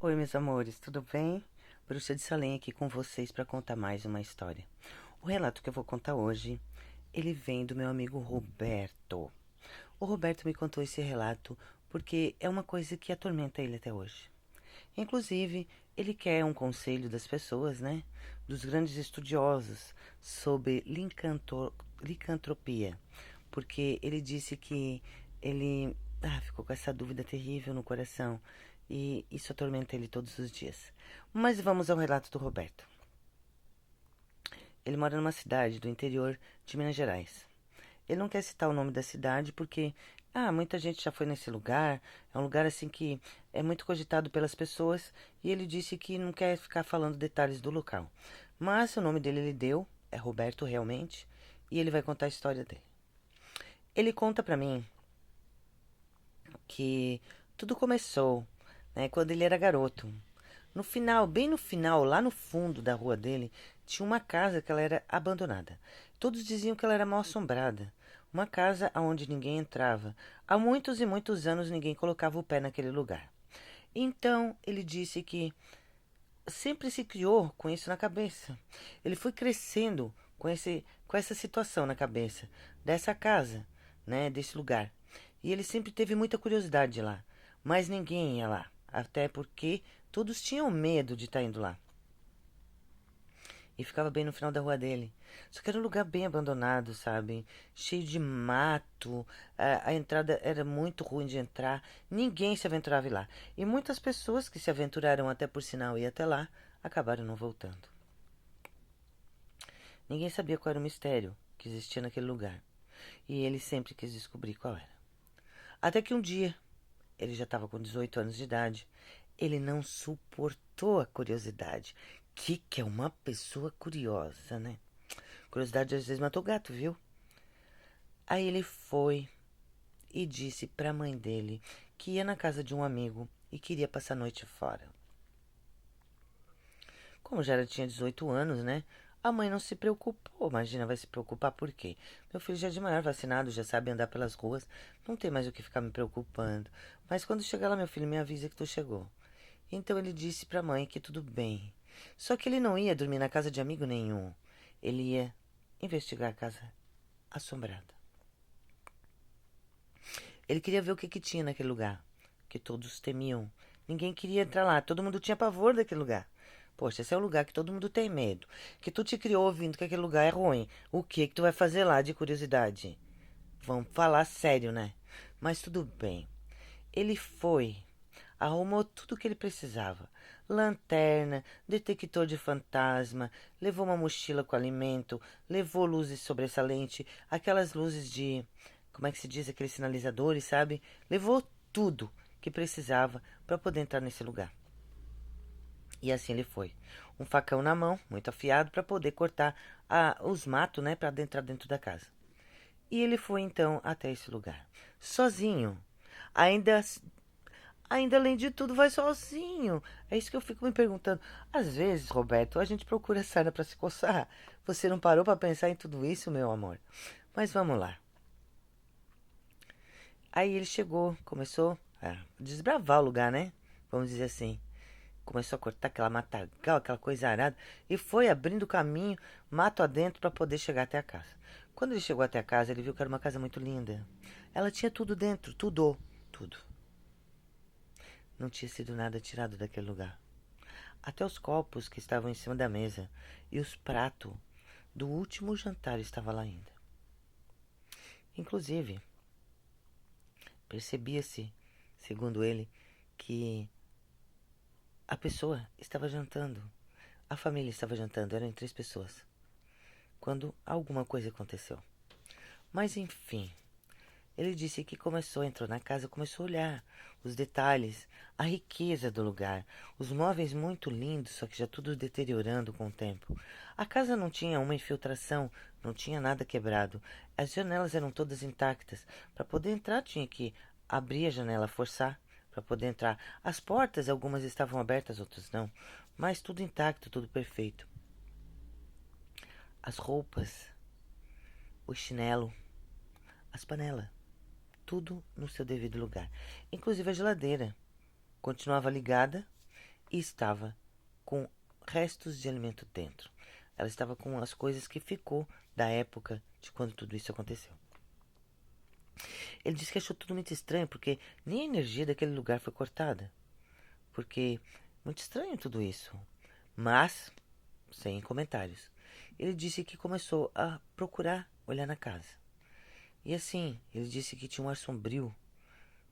Oi, meus amores, tudo bem? Bruxa de Salem aqui com vocês para contar mais uma história. O relato que eu vou contar hoje, ele vem do meu amigo Roberto. O Roberto me contou esse relato porque é uma coisa que atormenta ele até hoje. Inclusive, ele quer um conselho das pessoas, né? Dos grandes estudiosos sobre licantropia. Porque ele disse que ele ficou com essa dúvida terrível no coração e isso atormenta ele todos os dias. Mas vamos ao relato do Roberto. Ele mora numa cidade do interior de Minas Gerais. Ele não quer citar o nome da cidade porque muita gente já foi nesse lugar. É um lugar assim que é muito cogitado pelas pessoas e ele disse que não quer ficar falando detalhes do local. Mas o nome dele ele deu, é Roberto realmente, e ele vai contar a história dele. Ele conta pra mim que tudo começou, né, quando ele era garoto. No final, bem no final, lá no fundo da rua dele, tinha uma casa que ela era abandonada. Todos diziam que ela era mal assombrada. Uma casa aonde ninguém entrava. Há muitos e muitos anos ninguém colocava o pé naquele lugar. Então ele disse que sempre se criou com isso na cabeça. Ele foi crescendo com essa situação na cabeça dessa casa, né, desse lugar. E ele sempre teve muita curiosidade lá, mas ninguém ia lá, até porque todos tinham medo de estar indo lá. E ficava bem no final da rua dele. Só que era um lugar bem abandonado, sabe? Cheio de mato. A entrada era muito ruim de entrar. Ninguém se aventurava a ir lá. E muitas pessoas que se aventuraram até por sinal ir até lá acabaram não voltando. Ninguém sabia qual era o mistério que existia naquele lugar. E ele sempre quis descobrir qual era. Até que um dia, ele já estava com 18 anos de idade, ele não suportou a curiosidade. Que é uma pessoa curiosa, né? Curiosidade às vezes matou gato, viu? Aí ele foi e disse para a mãe dele que ia na casa de um amigo e queria passar a noite fora. Como já tinha 18 anos, né? A mãe não se preocupou. Imagina, vai se preocupar por quê? Meu filho já é de maior, vacinado, já sabe andar pelas ruas. Não tem mais o que ficar me preocupando. Mas quando chegar lá, meu filho, me avisa que tu chegou. Então ele disse para a mãe que tudo bem. Só que ele não ia dormir na casa de amigo nenhum. Ele ia investigar a casa assombrada. Ele queria ver o que tinha naquele lugar, que todos temiam. Ninguém queria entrar lá, todo mundo tinha pavor daquele lugar. Poxa, esse é o lugar que todo mundo tem medo. Que tu te criou ouvindo que aquele lugar é ruim. O que tu vai fazer lá de curiosidade? Vamos falar sério, né? Mas tudo bem. Ele foi, arrumou tudo o que ele precisava. Lanterna, detector de fantasma, levou uma mochila com alimento, levou luzes sobressalente, aquelas luzes de, como é que se diz, aqueles sinalizadores, sabe? Levou tudo que precisava para poder entrar nesse lugar. E assim ele foi. Um facão na mão, muito afiado, para poder cortar os matos, né, para adentrar dentro da casa. E ele foi então até esse lugar, sozinho. Ainda Ainda além de tudo, vai sozinho. É isso que eu fico me perguntando. Às vezes, Roberto, a gente procura sarna para se coçar. Você não parou para pensar em tudo isso, meu amor? Mas vamos lá. Aí ele chegou, começou a desbravar o lugar, né? Vamos dizer assim. Começou a cortar aquela matagal, aquela coisa arada, e foi abrindo caminho, mato adentro, para poder chegar até a casa. Quando ele chegou até a casa, ele viu que era uma casa muito linda. Ela tinha tudo dentro, tudo, tudo. Não tinha sido nada tirado daquele lugar. Até os copos que estavam em cima da mesa e os pratos do último jantar estavam lá ainda. Inclusive, percebia-se, segundo ele, que a pessoa estava jantando. A família estava jantando, eram 3 pessoas. Quando alguma coisa aconteceu. Mas enfim, ele disse que entrou na casa, começou a olhar os detalhes, a riqueza do lugar, os móveis muito lindos, só que já tudo deteriorando com o tempo. A casa não tinha uma infiltração, não tinha nada quebrado. As janelas eram todas intactas. Para poder entrar, tinha que abrir a janela, forçar para poder entrar. As portas, algumas estavam abertas, outras não, mas tudo intacto, tudo perfeito. As roupas, o chinelo, as panelas, tudo no seu devido lugar. Inclusive a geladeira continuava ligada e estava com restos de alimento dentro. Ela estava com as coisas que ficou da época de quando tudo isso aconteceu. Ele disse que achou tudo muito estranho, porque nem a energia daquele lugar foi cortada. Porque muito estranho tudo isso. Mas, sem comentários. Ele disse que começou a procurar olhar na casa. E assim, ele disse que tinha um ar sombrio,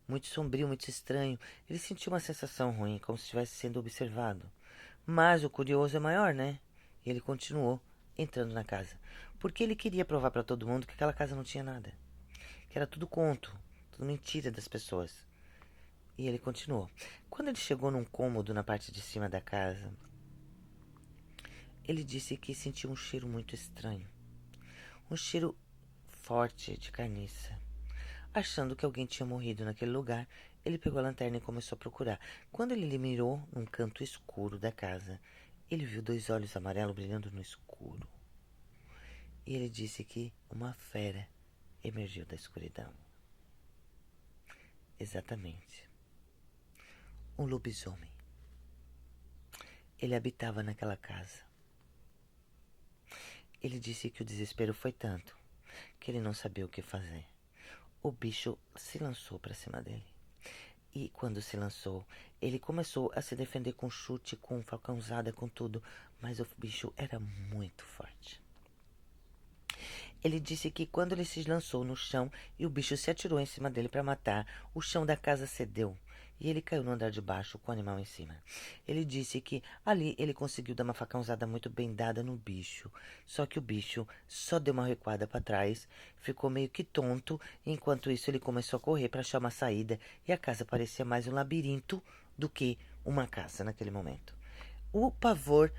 muito estranho. Ele sentiu uma sensação ruim, como se estivesse sendo observado. Mas o curioso é maior, né? E ele continuou entrando na casa. Porque ele queria provar para todo mundo que aquela casa não tinha nada. Que era tudo conto, tudo mentira das pessoas. E ele continuou. Quando ele chegou num cômodo na parte de cima da casa, ele disse que sentiu um cheiro muito estranho. Um cheiro forte de carniça. Achando que alguém tinha morrido naquele lugar, ele pegou a lanterna e começou a procurar. Quando ele mirou num canto escuro da casa, ele viu 2 olhos amarelos brilhando no escuro. E ele disse que uma fera emergiu da escuridão. Exatamente. Um lobisomem. Ele habitava naquela casa. Ele disse que o desespero foi tanto que ele não sabia o que fazer. O bicho se lançou para cima dele. E quando se lançou, ele começou a se defender com chute, com facãozada, com tudo. Mas o bicho era muito forte. Ele disse que quando ele se lançou no chão e o bicho se atirou em cima dele para matar, o chão da casa cedeu e ele caiu no andar de baixo com o animal em cima. Ele disse que ali ele conseguiu dar uma facãozada muito bem dada no bicho. Só que o bicho só deu uma recuada para trás, ficou meio que tonto. Enquanto isso ele começou a correr para achar uma saída e a casa parecia mais um labirinto do que uma casa naquele momento. O pavor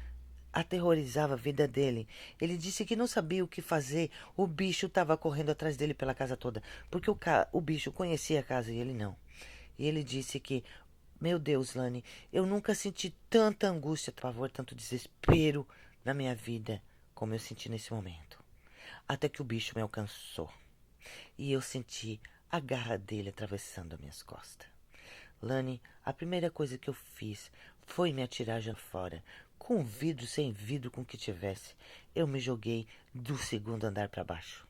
aterrorizava a vida dele. Ele disse que não sabia o que fazer. O bicho estava correndo atrás dele pela casa toda, porque o bicho conhecia a casa e ele não. E ele disse que, meu Deus, Lani, eu nunca senti tanta angústia, pavor, tanto desespero na minha vida como eu senti nesse momento. Até que o bicho me alcançou. E eu senti a garra dele atravessando as minhas costas. Lani, a primeira coisa que eu fiz foi me atirar já fora. Com vidro, sem vidro, com o que tivesse. Eu me joguei do 2º andar para baixo.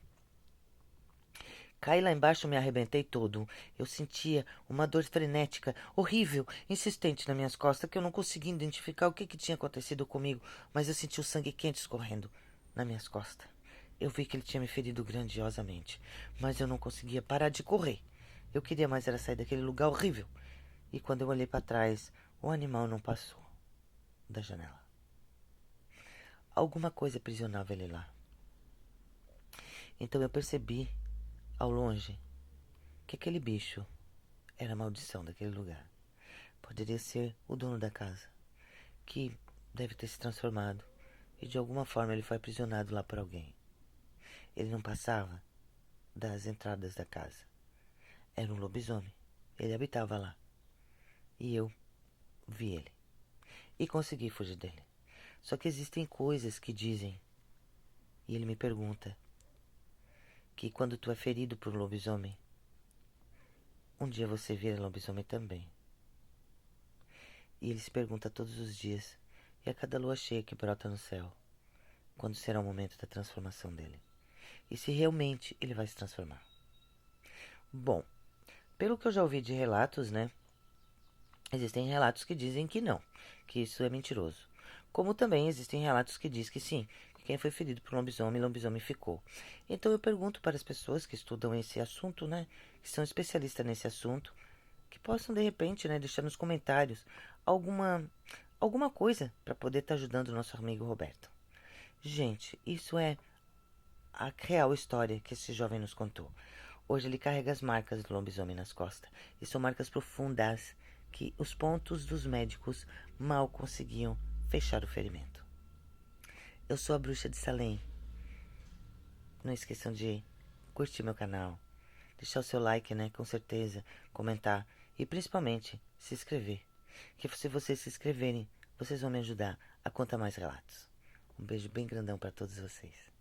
Caí lá embaixo, me arrebentei todo. Eu sentia uma dor frenética, horrível, insistente nas minhas costas, que eu não conseguia identificar o que tinha acontecido comigo, mas eu senti o sangue quente escorrendo nas minhas costas. Eu vi que ele tinha me ferido grandiosamente, mas eu não conseguia parar de correr. Eu queria mais era sair daquele lugar horrível. E quando eu olhei para trás, o animal não passou da janela. Alguma coisa aprisionava ele lá. Então eu percebi, ao longe, que aquele bicho era a maldição daquele lugar. Poderia ser o dono da casa, que deve ter se transformado e de alguma forma ele foi aprisionado lá por alguém. Ele não passava das entradas da casa. Era um lobisomem. Ele habitava lá. E eu vi ele. E consegui fugir dele. Só que existem coisas que dizem, e ele me pergunta, que quando tu é ferido por um lobisomem, um dia você vira lobisomem também. E ele se pergunta todos os dias, e a cada lua cheia que brota no céu, quando será o momento da transformação dele. E se realmente ele vai se transformar. Bom, pelo que eu já ouvi de relatos, né? Existem relatos que dizem que não, que isso é mentiroso. Como também existem relatos que dizem que sim, que quem foi ferido por lobisomem ficou. Então eu pergunto para as pessoas que estudam esse assunto, né, que são especialistas nesse assunto, que possam de repente, né, deixar nos comentários alguma coisa para poder estar ajudando o nosso amigo Roberto. Gente, isso é a real história que esse jovem nos contou. Hoje ele carrega as marcas do lobisomem nas costas. E são marcas profundas que os pontos dos médicos mal conseguiam fechar o ferimento. Eu sou a Bruxa de Salem. Não esqueçam de curtir meu canal, deixar o seu like, né, com certeza, comentar e principalmente se inscrever. Que se vocês se inscreverem, vocês vão me ajudar a contar mais relatos. Um beijo bem grandão para todos vocês.